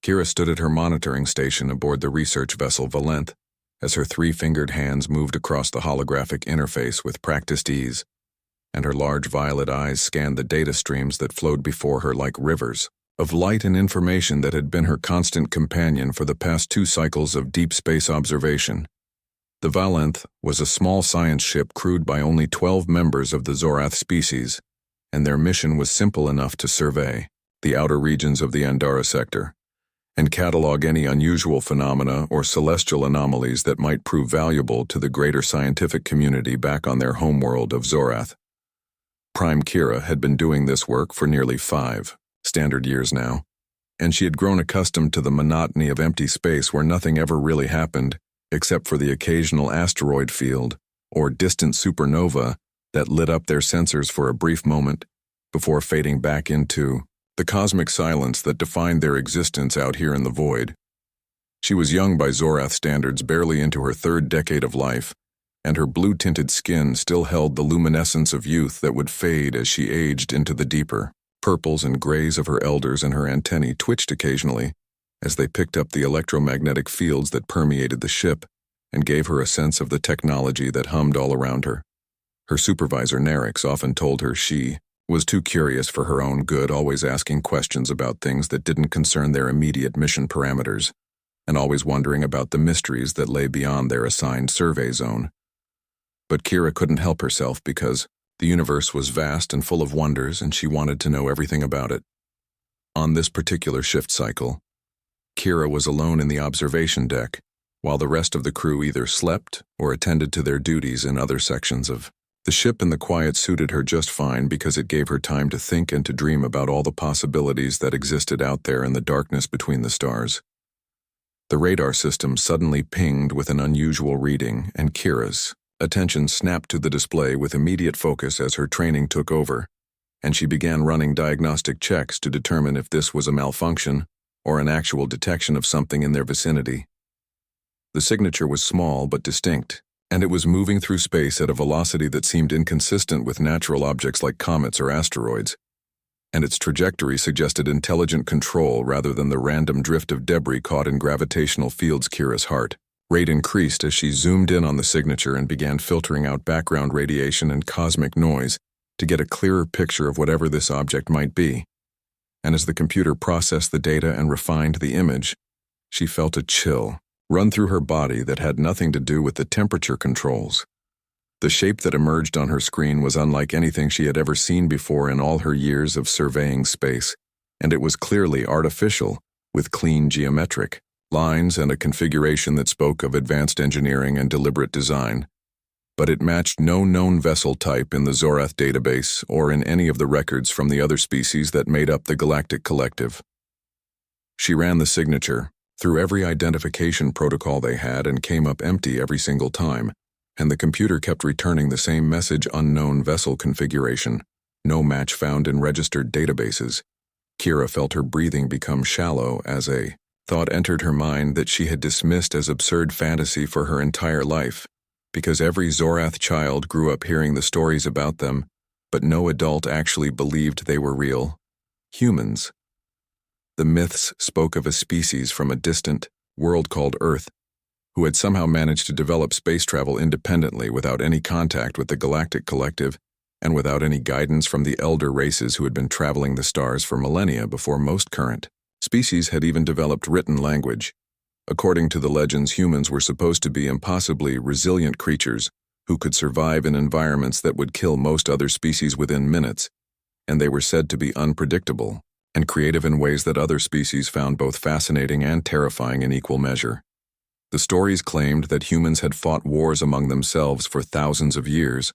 Kira stood at her monitoring station aboard the research vessel Valenth as her three-fingered hands moved across the holographic interface with practiced ease, and her large violet eyes scanned the data streams that flowed before her like rivers of light and information that had been her constant companion for the past 2 cycles of deep space observation. The Valenth was a small science ship crewed by only 12 members of the Zorath species, and their mission was simple enough to survey the outer regions of the Andara sector and catalog any unusual phenomena or celestial anomalies that might prove valuable to the greater scientific community back on their homeworld of Zorath. Prime Kira had been doing this work for nearly 5 standard years now, and she had grown accustomed to the monotony of empty space where nothing ever really happened except for the occasional asteroid field or distant supernova that lit up their sensors for a brief moment before fading back into the cosmic silence that defined their existence out here in the void. She was young by Zorath standards, barely into her 3rd decade of life, and her blue-tinted skin still held the luminescence of youth that would fade as she aged into the deeper purples and grays of her elders, and her antennae twitched occasionally as they picked up the electromagnetic fields that permeated the ship and gave her a sense of the technology that hummed all around her. Her supervisor, Nerix, often told her she was too curious for her own good, always asking questions about things that didn't concern their immediate mission parameters, and always wondering about the mysteries that lay beyond their assigned survey zone. But Kira couldn't help herself because the universe was vast and full of wonders, and she wanted to know everything about it. On this particular shift cycle, Kira was alone in the observation deck, while the rest of the crew either slept or attended to their duties in other sections of the ship, and the quiet suited her just fine because it gave her time to think and to dream about all the possibilities that existed out there in the darkness between the stars. The radar system suddenly pinged with an unusual reading, and Kira's attention snapped to the display with immediate focus as her training took over, and she began running diagnostic checks to determine if this was a malfunction or an actual detection of something in their vicinity. The signature was small but distinct, and it was moving through space at a velocity that seemed inconsistent with natural objects like comets or asteroids, and its trajectory suggested intelligent control rather than the random drift of debris caught in gravitational fields. Kira's heart rate increased as she zoomed in on the signature and began filtering out background radiation and cosmic noise to get a clearer picture of whatever this object might be. And as the computer processed the data and refined the image, she felt a chill run through her body that had nothing to do with the temperature controls. The shape that emerged on her screen was unlike anything she had ever seen before in all her years of surveying space, and it was clearly artificial, with clean geometric lines and a configuration that spoke of advanced engineering and deliberate design. But it matched no known vessel type in the Zorath database or in any of the records from the other species that made up the Galactic Collective. She ran the signature through every identification protocol they had and came up empty every single time, and the computer kept returning the same message: unknown vessel configuration, no match found in registered databases. Kira felt her breathing become shallow as a thought entered her mind that she had dismissed as absurd fantasy for her entire life, because every Zorath child grew up hearing the stories about them, but no adult actually believed they were real. Humans. The myths spoke of a species from a distant world called Earth, who had somehow managed to develop space travel independently without any contact with the Galactic Collective and without any guidance from the elder races who had been traveling the stars for millennia before most current species had even developed written language. According to the legends, humans were supposed to be impossibly resilient creatures who could survive in environments that would kill most other species within minutes, and they were said to be unpredictable and creative in ways that other species found both fascinating and terrifying in equal measure. The stories claimed that humans had fought wars among themselves for thousands of years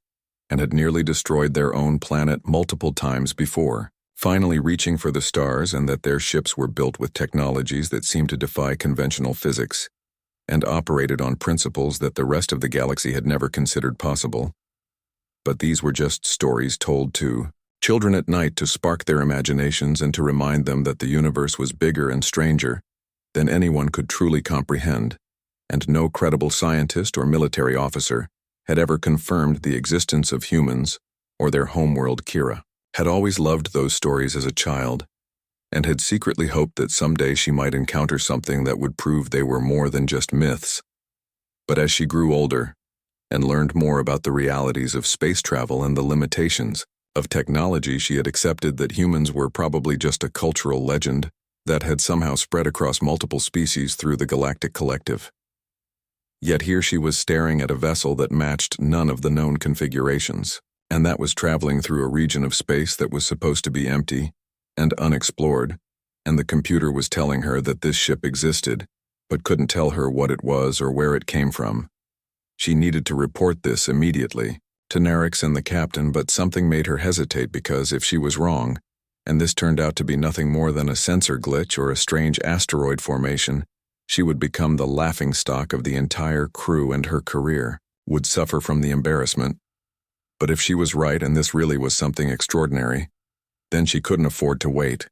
and had nearly destroyed their own planet multiple times before, finally reaching for the stars, and that their ships were built with technologies that seemed to defy conventional physics and operated on principles that the rest of the galaxy had never considered possible. But these were just stories told to children at night to spark their imaginations and to remind them that the universe was bigger and stranger than anyone could truly comprehend, and no credible scientist or military officer had ever confirmed the existence of humans or their homeworld. Kira had always loved those stories as a child, and had secretly hoped that someday she might encounter something that would prove they were more than just myths. But as she grew older and learned more about the realities of space travel and the limitations of technology, she had accepted that humans were probably just a cultural legend that had somehow spread across multiple species through the galactic collective. Yet here she was staring at a vessel that matched none of the known configurations, and that was traveling through a region of space that was supposed to be empty and unexplored, and the computer was telling her that this ship existed, but couldn't tell her what it was or where it came from. She needed to report this immediately to Narix and the captain, but something made her hesitate because if she was wrong, and this turned out to be nothing more than a sensor glitch or a strange asteroid formation, she would become the laughingstock of the entire crew, and her career would suffer from the embarrassment. But if she was right and this really was something extraordinary, then she couldn't afford to wait,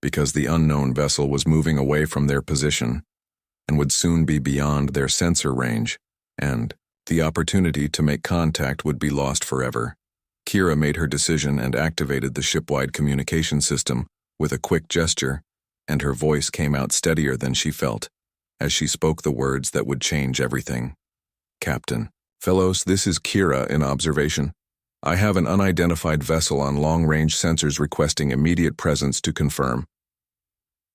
because the unknown vessel was moving away from their position and would soon be beyond their sensor range, and the opportunity to make contact would be lost forever. Kira made her decision and activated the shipwide communication system with a quick gesture, and her voice came out steadier than she felt as she spoke the words that would change everything. "Captain, fellows, this is Kira in observation. I have an unidentified vessel on long-range sensors requesting immediate presence to confirm."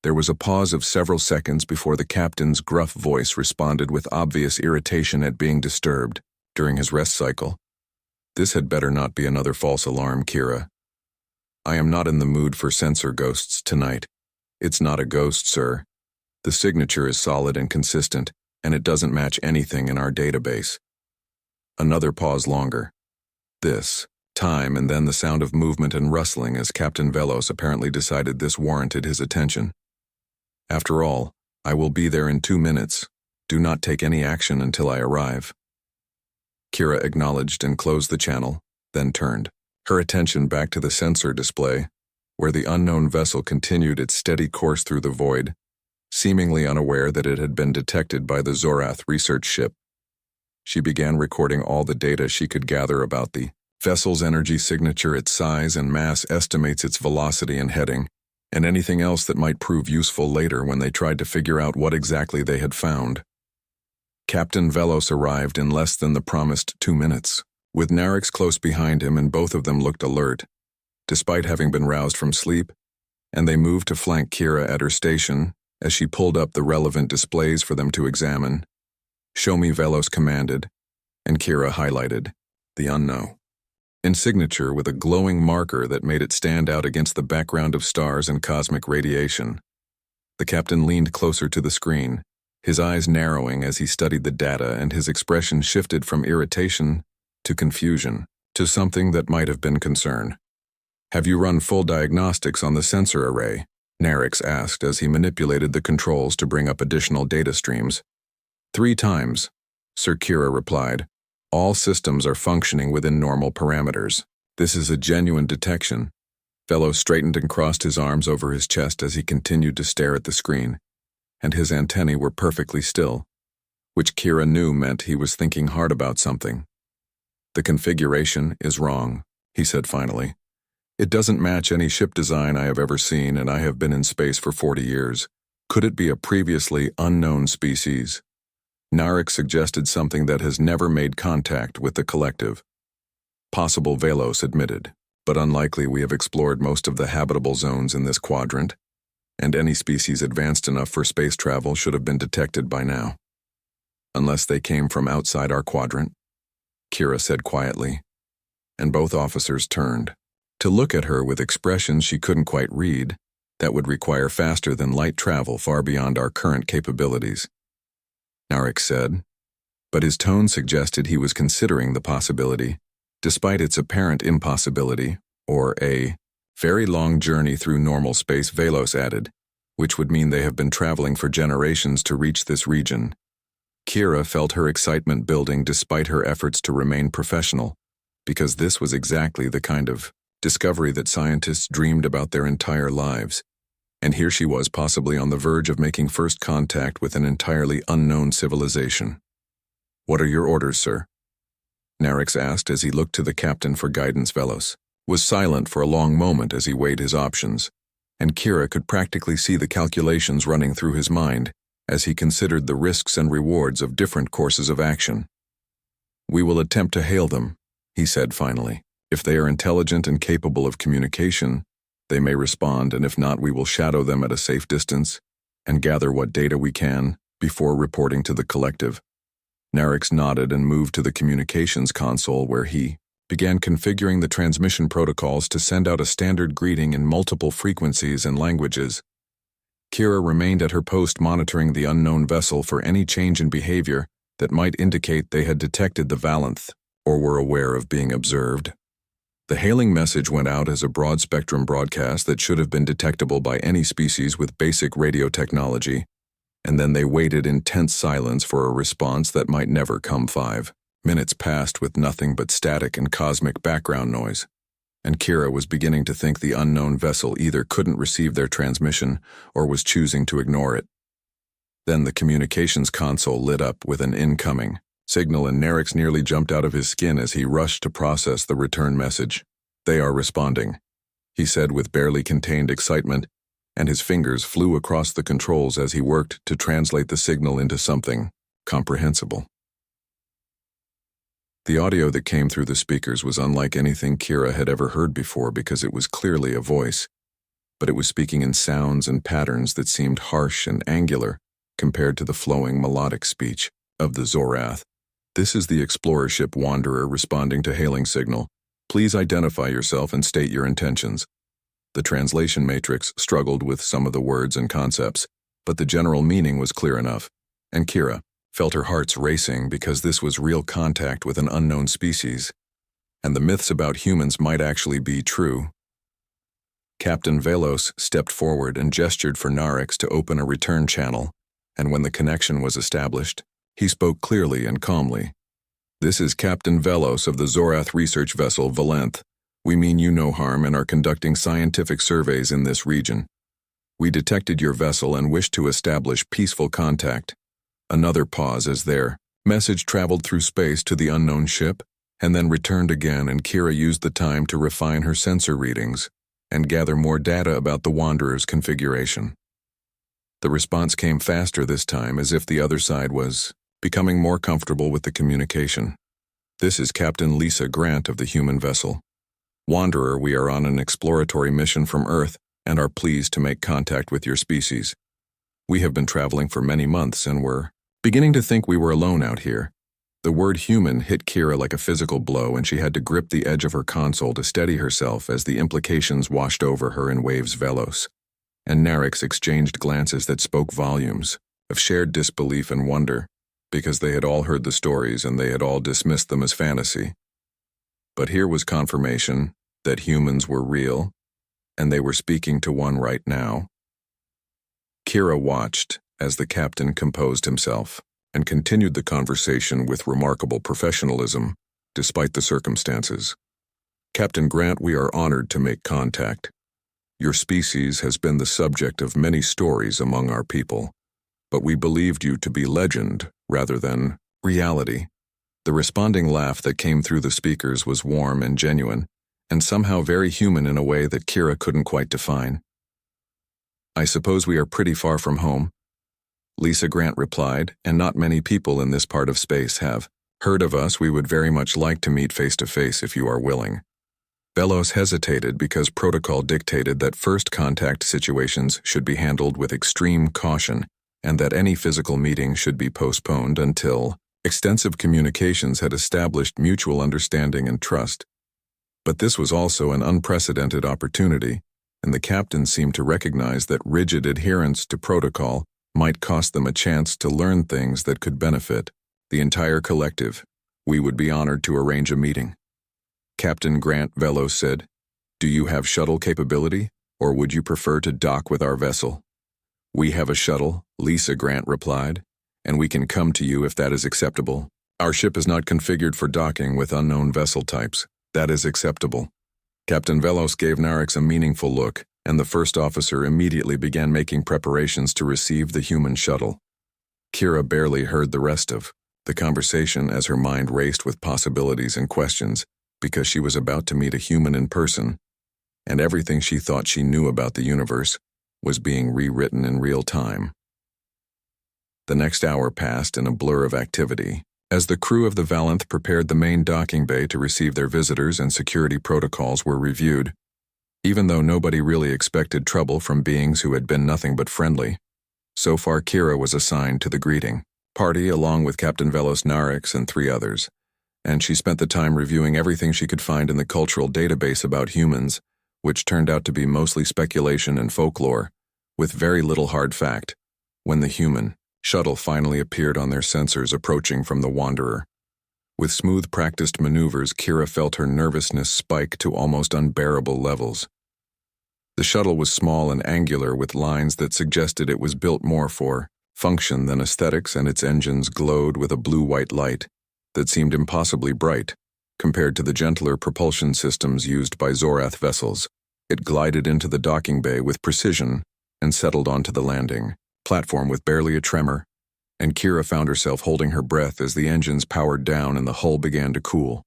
There was a pause of several seconds before the captain's gruff voice responded with obvious irritation at being disturbed during his rest cycle. "This had better not be another false alarm, Kira. I am not in the mood for sensor ghosts tonight." "It's not a ghost, sir. The signature is solid and consistent, and it doesn't match anything in our database." Another pause longer. This time, and then the sound of movement and rustling as Captain Velos apparently decided this warranted his attention. "After all, I will be there in 2 minutes. Do not take any action until I arrive." Kira acknowledged and closed the channel, then turned her attention back to the sensor display, where the unknown vessel continued its steady course through the void, seemingly unaware that it had been detected by the Zorath research ship. She began recording all the data she could gather about the vessel's energy signature, its size and mass, estimates its velocity and heading, and anything else that might prove useful later when they tried to figure out what exactly they had found. Captain Velos arrived in less than the promised 2 minutes, with Narix close behind him, and both of them looked alert, despite having been roused from sleep, and they moved to flank Kira at her station as she pulled up the relevant displays for them to examine. "Show me," Velos commanded, and Kira highlighted the unknown in signature with a glowing marker that made it stand out against the background of stars and cosmic radiation. The captain leaned closer to the screen, his eyes narrowing as he studied the data, and his expression shifted from irritation to confusion to something that might have been concern. "Have you run full diagnostics on the sensor array?" Narix asked as he manipulated the controls to bring up additional data streams. "3 times, Sir," Kira replied. "All systems are functioning within normal parameters. This is a genuine detection." Velos straightened and crossed his arms over his chest as he continued to stare at the screen, and his antennae were perfectly still, which Kira knew meant he was thinking hard about something. "The configuration is wrong," he said finally. "It doesn't match any ship design I have ever seen, and I have been in space for 40 years. Could it be a previously unknown species?" Narix suggested something that has never made contact with the collective. "Possible," Velos admitted, "but unlikely. We have explored most of the habitable zones in this quadrant, and any species advanced enough for space travel should have been detected by now. Unless they came from outside our quadrant," Kira said quietly, and both officers turned to look at her with expressions she couldn't quite read that would require faster than light travel far beyond our current capabilities. Narix said, but his tone suggested he was considering the possibility, despite its apparent impossibility, or a very long journey through normal space, Velos added, which would mean they have been traveling for generations to reach this region. Kira felt her excitement building despite her efforts to remain professional, because this was exactly the kind of discovery that scientists dreamed about their entire lives. And here she was, possibly on the verge of making first contact with an entirely unknown civilization. "What are your orders, sir?" Narix asked as he looked to the captain for guidance. Velos was silent for a long moment as he weighed his options, and Kira could practically see the calculations running through his mind as he considered the risks and rewards of different courses of action. "We will attempt to hail them," he said finally. "If they are intelligent and capable of communication, they may respond, and if not, we will shadow them at a safe distance and gather what data we can before reporting to the collective." Narix nodded and moved to the communications console where he began configuring the transmission protocols to send out a standard greeting in multiple frequencies and languages. Kira remained at her post monitoring the unknown vessel for any change in behavior that might indicate they had detected the Valanth or were aware of being observed. The hailing message went out as a broad-spectrum broadcast that should have been detectable by any species with basic radio technology, and then they waited in tense silence for a response that might never come. 5 minutes passed with nothing but static and cosmic background noise, and Kira was beginning to think the unknown vessel either couldn't receive their transmission or was choosing to ignore it. Then the communications console lit up with an incoming signal, and Narix nearly jumped out of his skin as he rushed to process the return message. "They are responding," he said with barely contained excitement, and his fingers flew across the controls as he worked to translate the signal into something comprehensible. The audio that came through the speakers was unlike anything Kira had ever heard before because it was clearly a voice, but it was speaking in sounds and patterns that seemed harsh and angular compared to the flowing melodic speech of the Zorath. "This is the explorer ship Wanderer responding to hailing signal. Please identify yourself and state your intentions." The translation matrix struggled with some of the words and concepts, but the general meaning was clear enough, and Kira felt her hearts racing because this was real contact with an unknown species, and the myths about humans might actually be true. Captain Velos stepped forward and gestured for Narix to open a return channel, and when the connection was established, he spoke clearly and calmly. "This is Captain Velos of the Zorath research vessel Valanth. We mean you no harm and are conducting scientific surveys in this region. We detected your vessel and wish to establish peaceful contact." Another pause as their message traveled through space to the unknown ship and then returned again, and Kira used the time to refine her sensor readings and gather more data about the Wanderer's configuration. The response came faster this time, as if the other side was becoming more comfortable with the communication. "This is Captain Lisa Grant of the human vessel. Wanderer, we are on an exploratory mission from Earth and are pleased to make contact with your species. We have been traveling for many months and were beginning to think we were alone out here." The word human hit Kira like a physical blow, and she had to grip the edge of her console to steady herself as the implications washed over her in waves. Velos and Narix exchanged glances that spoke volumes of shared disbelief and wonder, because they had all heard the stories and they had all dismissed them as fantasy. But here was confirmation that humans were real, and they were speaking to one right now. Kira watched as the captain composed himself and continued the conversation with remarkable professionalism, despite the circumstances. "Captain Grant, we are honored to make contact. Your species has been the subject of many stories among our people, but we believed you to be legend rather than reality." The responding laugh that came through the speakers was warm and genuine, and somehow very human in a way that Kira couldn't quite define. "I suppose we are pretty far from home," Lisa Grant replied, "and not many people in this part of space have heard of us. We would very much like to meet face to face if you are willing." Velos hesitated because protocol dictated that first contact situations should be handled with extreme caution and that any physical meeting should be postponed until extensive communications had established mutual understanding and trust. But this was also an unprecedented opportunity, and the captain seemed to recognize that rigid adherence to protocol might cost them a chance to learn things that could benefit the entire collective. "We would be honored to arrange a meeting." Captain Grant, Velos said, "Do you have shuttle capability, or would you prefer to dock with our vessel?" "We have a shuttle," Lisa Grant replied, "and we can come to you if that is acceptable. Our ship is not configured for docking with unknown vessel types. That is acceptable." Captain Velos gave Narix a meaningful look, and the first officer immediately began making preparations to receive the human shuttle. Kira barely heard the rest of the conversation as her mind raced with possibilities and questions, because she was about to meet a human in person, and everything she thought she knew about the universe was being rewritten in real time. The next hour passed in a blur of activity, as the crew of the Valanth prepared the main docking bay to receive their visitors and security protocols were reviewed. Even though nobody really expected trouble from beings who had been nothing but friendly, so far Kira was assigned to the greeting party along with Captain Velos Narix and 3 others, and she spent the time reviewing everything she could find in the cultural database about humans, which turned out to be mostly speculation and folklore, with very little hard fact, when the human shuttle finally appeared on their sensors approaching from the Wanderer. With smooth practiced maneuvers, Kira felt her nervousness spike to almost unbearable levels. The shuttle was small and angular with lines that suggested it was built more for function than aesthetics, and its engines glowed with a blue-white light that seemed impossibly bright compared to the gentler propulsion systems used by Zorath vessels. It glided into the docking bay with precision and settled onto the landing platform with barely a tremor, and Kira found herself holding her breath as the engines powered down and the hull began to cool.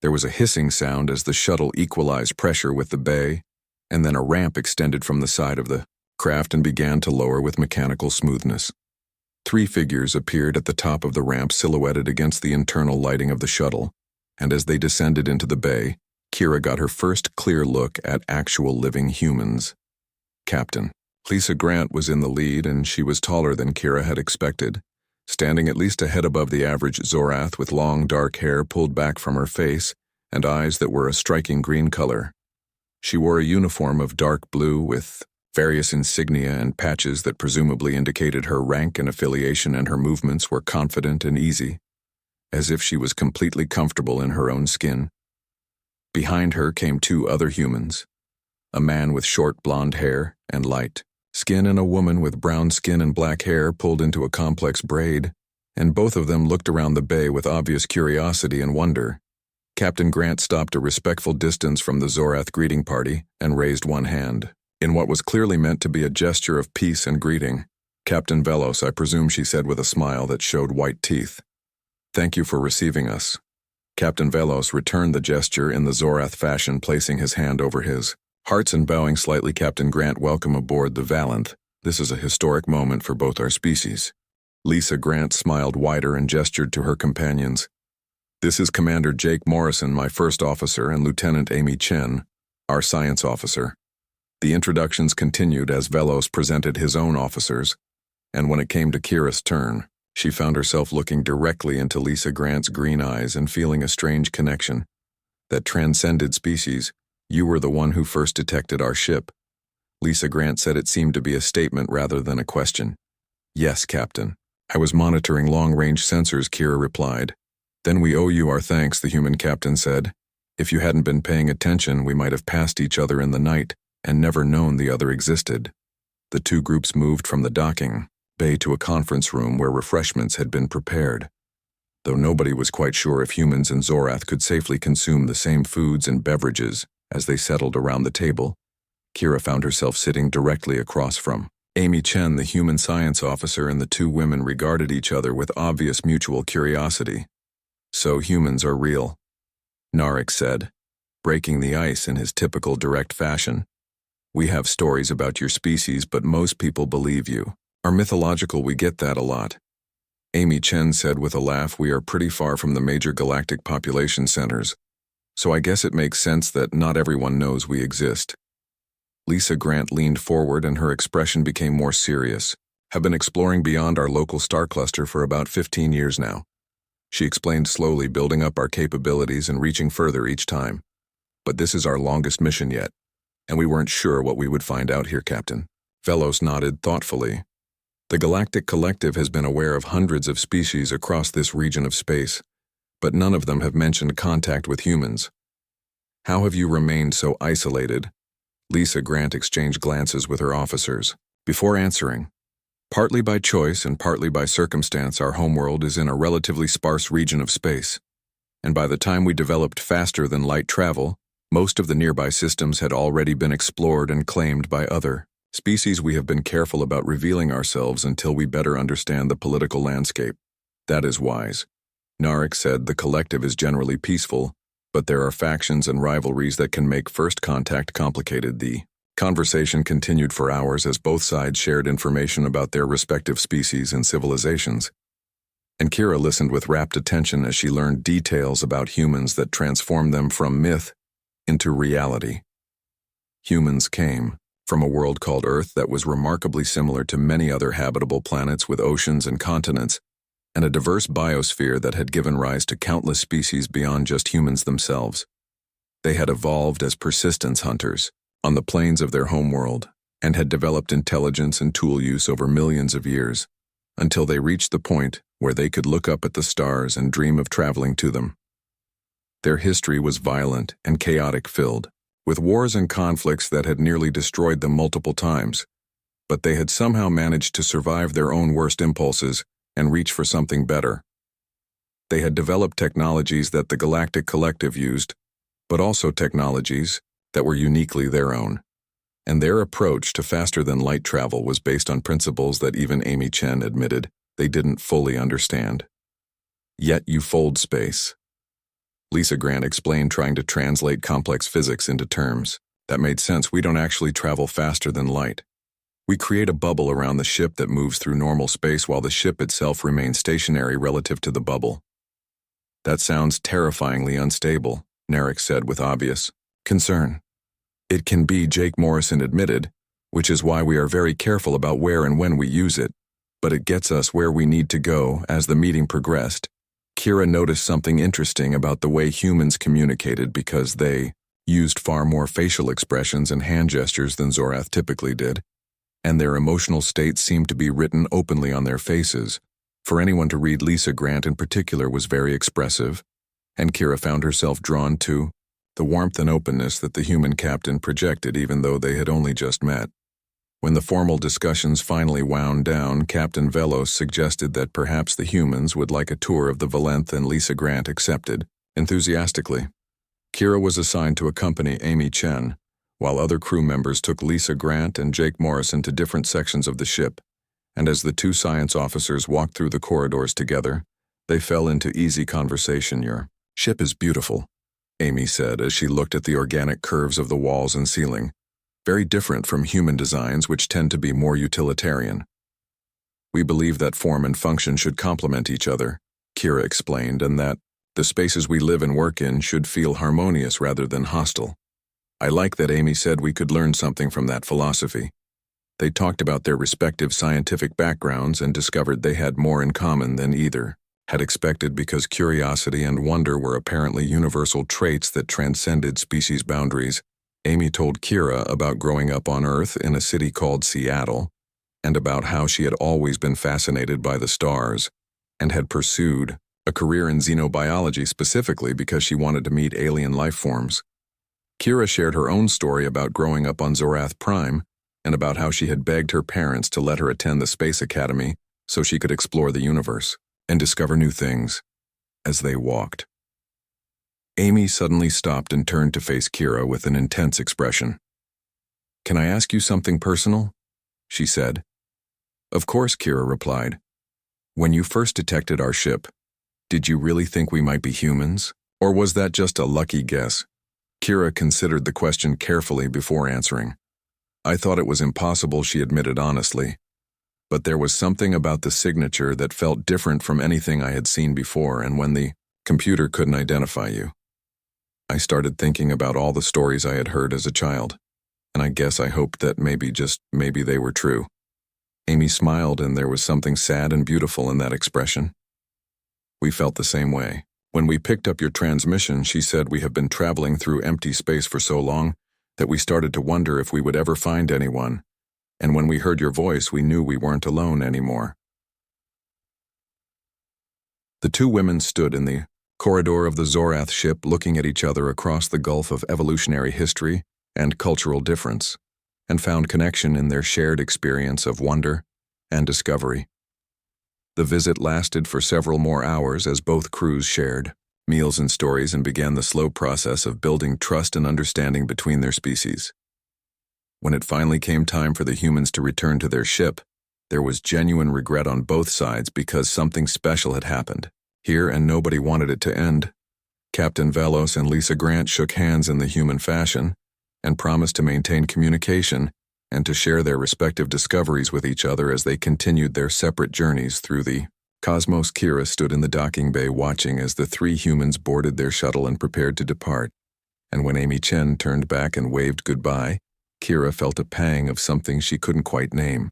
There was a hissing sound as the shuttle equalized pressure with the bay, and then a ramp extended from the side of the craft and began to lower with mechanical smoothness. 3 figures appeared at the top of the ramp silhouetted against the internal lighting of the shuttle, and as they descended into the bay, Kira got her first clear look at actual living humans. Captain Lisa Grant was in the lead, and she was taller than Kira had expected, standing at least a head above the average Zorath with long dark hair pulled back from her face and eyes that were a striking green color. She wore a uniform of dark blue with various insignia and patches that presumably indicated her rank and affiliation, and her movements were confident and easy, as if she was completely comfortable in her own skin. Behind her came 2 other humans, a man with short blonde hair and light skin and a woman with brown skin and black hair pulled into a complex braid, and both of them looked around the bay with obvious curiosity and wonder. Captain Grant stopped a respectful distance from the Zorath greeting party and raised one hand, in what was clearly meant to be a gesture of peace and greeting. "Captain Velos, I presume," she said with a smile that showed white teeth. "Thank you for receiving us." Captain Velos returned the gesture in the Zorath fashion, placing his hand over his hearts and bowing slightly. "Captain Grant, welcome aboard the Valanth. This is a historic moment for both our species." Lisa Grant smiled wider and gestured to her companions. "This is Commander Jake Morrison, my first officer, and Lieutenant Amy Chen, our science officer." The introductions continued as Velos presented his own officers, and when it came to Kira's turn, she found herself looking directly into Lisa Grant's green eyes and feeling a strange connection that transcended species. "You were the one who first detected our ship." Lisa Grant said it seemed to be a statement rather than a question. "Yes, Captain. I was monitoring long-range sensors," Kira replied. "Then we owe you our thanks," the human captain said. "If you hadn't been paying attention, we might have passed each other in the night and never known the other existed." The 2 groups moved from the docking bay to a conference room where refreshments had been prepared. Though nobody was quite sure if humans and Zorath could safely consume the same foods and beverages as they settled around the table, Kira found herself sitting directly across from Amy Chen, the human science officer, and the 2 women regarded each other with obvious mutual curiosity. "So humans are real," Narix said, breaking the ice in his typical direct fashion. "We have stories about your species, but most people believe you are mythological. We get that a lot." Amy Chen said with a laugh, "We are pretty far from the major galactic population centers, so I guess it makes sense that not everyone knows we exist." Lisa Grant leaned forward and her expression became more serious. "Have been exploring beyond our local star cluster for about 15 years now," she explained slowly, "building up our capabilities and reaching further each time. But this is our longest mission yet, and we weren't sure what we would find out here, Captain." Velos nodded thoughtfully. "The Galactic Collective has been aware of hundreds of species across this region of space, but none of them have mentioned contact with humans. How have you remained so isolated?" Lisa Grant exchanged glances with her officers before answering. "Partly by choice and partly by circumstance, our homeworld is in a relatively sparse region of space, and by the time we developed faster than light travel, most of the nearby systems had already been explored and claimed by other species. We have been careful about revealing ourselves until we better understand the political landscape." "That is wise." Narix said, "The collective is generally peaceful, but there are factions and rivalries that can make first contact complicated. The conversation continued for hours as both sides shared information about their respective species and civilizations. And Kira listened with rapt attention as she learned details about humans that transformed them from myth into reality. Humans came from a world called Earth that was remarkably similar to many other habitable planets with oceans and continents, and a diverse biosphere that had given rise to countless species beyond just humans themselves. They had evolved as persistence hunters on the plains of their homeworld and had developed intelligence and tool use over millions of years, until they reached the point where they could look up at the stars and dream of traveling to them. Their history was violent and chaotic-filled, with wars and conflicts that had nearly destroyed them multiple times, but they had somehow managed to survive their own worst impulses and reach for something better. They had developed technologies that the Galactic Collective used, but also technologies that were uniquely their own. And their approach to faster-than-light travel was based on principles that even Amy Chen admitted they didn't fully understand. Yet you fold space. Lisa Grant explained, trying to translate complex physics into terms that made sense. We don't actually travel faster than light. We create a bubble around the ship that moves through normal space while the ship itself remains stationary relative to the bubble. That sounds terrifyingly unstable, Narek said with obvious concern. It can be, Jake Morrison admitted, which is why we are very careful about where and when we use it, but it gets us where we need to go. As the meeting progressed, Kira noticed something interesting about the way humans communicated because they used far more facial expressions and hand gestures than Zorath typically did, and their emotional states seemed to be written openly on their faces. For anyone to read, Lisa Grant in particular was very expressive, and Kira found herself drawn to the warmth and openness that the human captain projected even though they had only just met. When the formal discussions finally wound down, Captain Velos suggested that perhaps the humans would like a tour of the Valenth, and Lisa Grant accepted, enthusiastically. Kira was assigned to accompany Amy Chen, while other crew members took Lisa Grant and Jake Morrison to different sections of the ship, and as the two science officers walked through the corridors together, they fell into easy conversation. Your ship is beautiful, Amy said as she looked at the organic curves of the walls and ceiling, very different from human designs which tend to be more utilitarian. We believe that form and function should complement each other, Kira explained, and that the spaces we live and work in should feel harmonious rather than hostile. I like that Amy said we could learn something from that philosophy. They talked about their respective scientific backgrounds and discovered they had more in common than either had expected, because curiosity and wonder were apparently universal traits that transcended species boundaries. Amy told Kira about growing up on Earth in a city called Seattle, and about how she had always been fascinated by the stars, and had pursued a career in xenobiology specifically because she wanted to meet alien life forms. Kira shared her own story about growing up on Zorath Prime, and about how she had begged her parents to let her attend the Space Academy so she could explore the universe and discover new things. As they walked, Amy suddenly stopped and turned to face Kira with an intense expression. "Can I ask you something personal?" she said. "Of course," Kira replied. "When you first detected our ship, did you really think we might be humans, or was that just a lucky guess?" Kira considered the question carefully before answering. "I thought it was impossible," she admitted honestly. "But there was something about the signature that felt different from anything I had seen before, and when the computer couldn't identify you, I started thinking about all the stories I had heard as a child, and I guess I hoped that maybe they were true." Amy smiled, and there was something sad and beautiful in that expression. "We felt the same way. When we picked up your transmission," she said, "we have been traveling through empty space for so long that we started to wonder if we would ever find anyone. And when we heard your voice, we knew we weren't alone anymore." The two women stood in the corridor of the Zorath ship, looking at each other across the gulf of evolutionary history and cultural difference, and found connection in their shared experience of wonder and discovery. The visit lasted for several more hours as both crews shared meals and stories and began the slow process of building trust and understanding between their species. When it finally came time for the humans to return to their ship, there was genuine regret on both sides because something special had happened here and nobody wanted it to end. Captain Velos and Lisa Grant shook hands in the human fashion and promised to maintain communication and to share their respective discoveries with each other as they continued their separate journeys through the cosmos. Kira stood in the docking bay watching as the three humans boarded their shuttle and prepared to depart, and when Amy Chen turned back and waved goodbye, Kira felt a pang of something she couldn't quite name.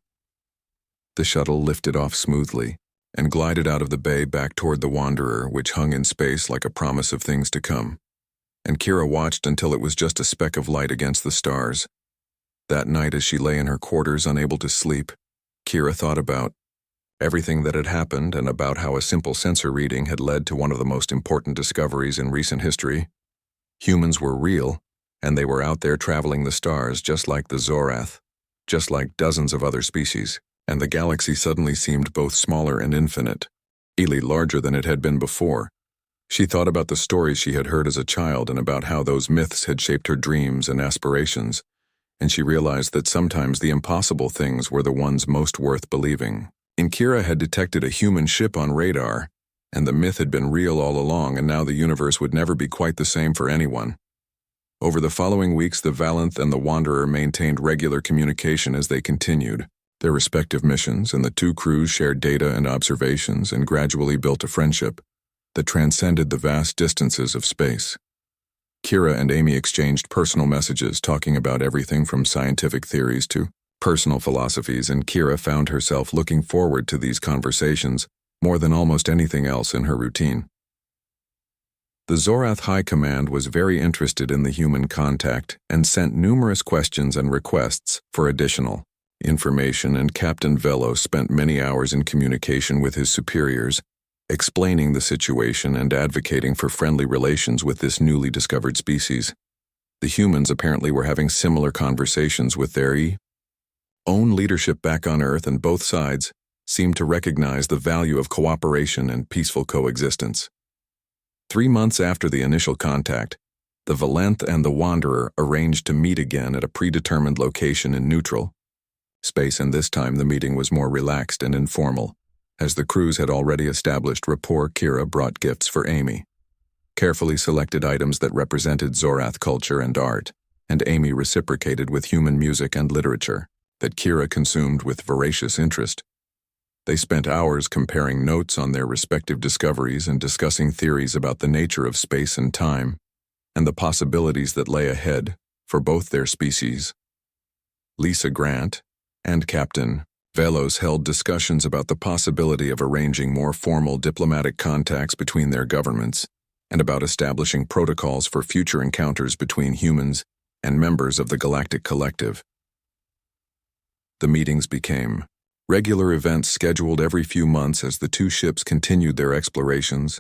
The shuttle lifted off smoothly and glided out of the bay back toward the Wanderer, which hung in space like a promise of things to come. And Kira watched until it was just a speck of light against the stars. That night, as she lay in her quarters unable to sleep, Kira thought about everything that had happened and about how a simple sensor reading had led to one of the most important discoveries in recent history. Humans were real, and they were out there traveling the stars just like the Zorath, just like dozens of other species. And the galaxy suddenly seemed both smaller and infinite, larger than it had been before. She thought about the stories she had heard as a child and about how those myths had shaped her dreams and aspirations, and she realized that sometimes the impossible things were the ones most worth believing. Kira had detected a human ship on radar, and the myth had been real all along, and now the universe would never be quite the same for anyone. Over the following weeks, the Valanth and the Wanderer maintained regular communication as they continued their respective missions, and the two crews shared data and observations and gradually built a friendship that transcended the vast distances of space. Kira and Amy exchanged personal messages talking about everything from scientific theories to personal philosophies, and Kira found herself looking forward to these conversations more than almost anything else in her routine. The Zorath High Command was very interested in the human contact and sent numerous questions and requests for additional information, and Captain Velos spent many hours in communication with his superiors, explaining the situation and advocating for friendly relations with this newly discovered species. The humans apparently were having similar conversations with their own leadership back on Earth, and both sides seemed to recognize the value of cooperation and peaceful coexistence. 3 months after the initial contact, the Valanth and the Wanderer arranged to meet again at a predetermined location in neutral space, and this time the meeting was more relaxed and informal. As the crews had already established rapport, Kira brought gifts for Amy, carefully selected items that represented Zorath culture and art, and Amy reciprocated with human music and literature that Kira consumed with voracious interest. They spent hours comparing notes on their respective discoveries and discussing theories about the nature of space and time, and the possibilities that lay ahead for both their species. Lisa Grant and Captain Velos held discussions about the possibility of arranging more formal diplomatic contacts between their governments, and about establishing protocols for future encounters between humans and members of the Galactic Collective. The meetings became regular events scheduled every few months as the two ships continued their explorations,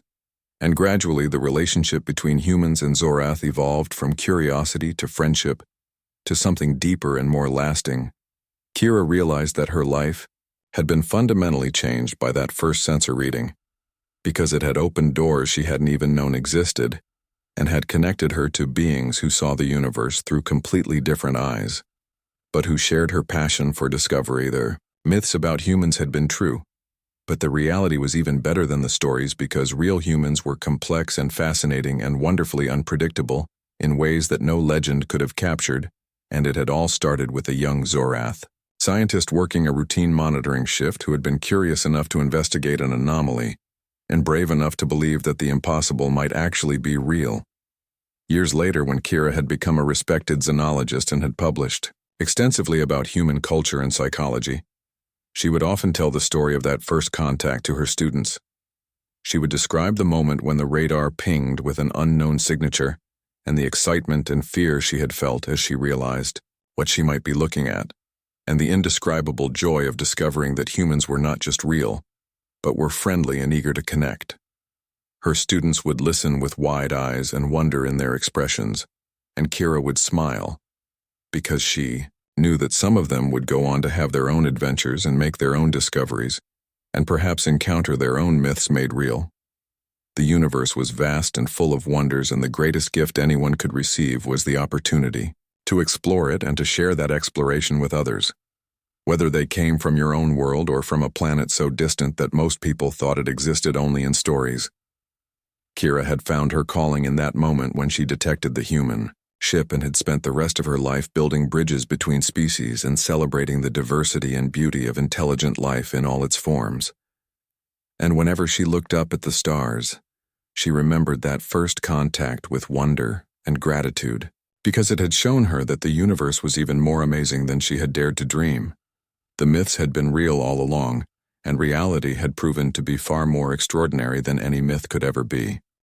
and gradually the relationship between humans and Zorath evolved from curiosity to friendship to something deeper and more lasting. Kira realized that her life had been fundamentally changed by that first sensor reading, because it had opened doors she hadn't even known existed, and had connected her to beings who saw the universe through completely different eyes, but who shared her passion for discovery. Their myths about humans had been true, but the reality was even better than the stories, because real humans were complex and fascinating and wonderfully unpredictable in ways that no legend could have captured, and it had all started with a young Zorath scientist working a routine monitoring shift who had been curious enough to investigate an anomaly and brave enough to believe that the impossible might actually be real. Years later, when Kira had become a respected xenologist and had published extensively about human culture and psychology, she would often tell the story of that first contact to her students. She would describe the moment when the radar pinged with an unknown signature, and the excitement and fear she had felt as she realized what she might be looking at, and the indescribable joy of discovering that humans were not just real, but were friendly and eager to connect. Her students would listen with wide eyes and wonder in their expressions, and Kira would smile, because she knew that some of them would go on to have their own adventures and make their own discoveries, and perhaps encounter their own myths made real. The universe was vast and full of wonders, and the greatest gift anyone could receive was the opportunity to explore it and to share that exploration with others, whether they came from your own world or from a planet so distant that most people thought it existed only in stories. Kira had found her calling in that moment when she detected the human ship and had spent the rest of her life building bridges between species and celebrating the diversity and beauty of intelligent life in all its forms. And whenever she looked up at the stars, she remembered that first contact with wonder and gratitude, because it had shown her that the universe was even more amazing than she had dared to dream. The myths had been real all along, and reality had proven to be far more extraordinary than any myth could ever be.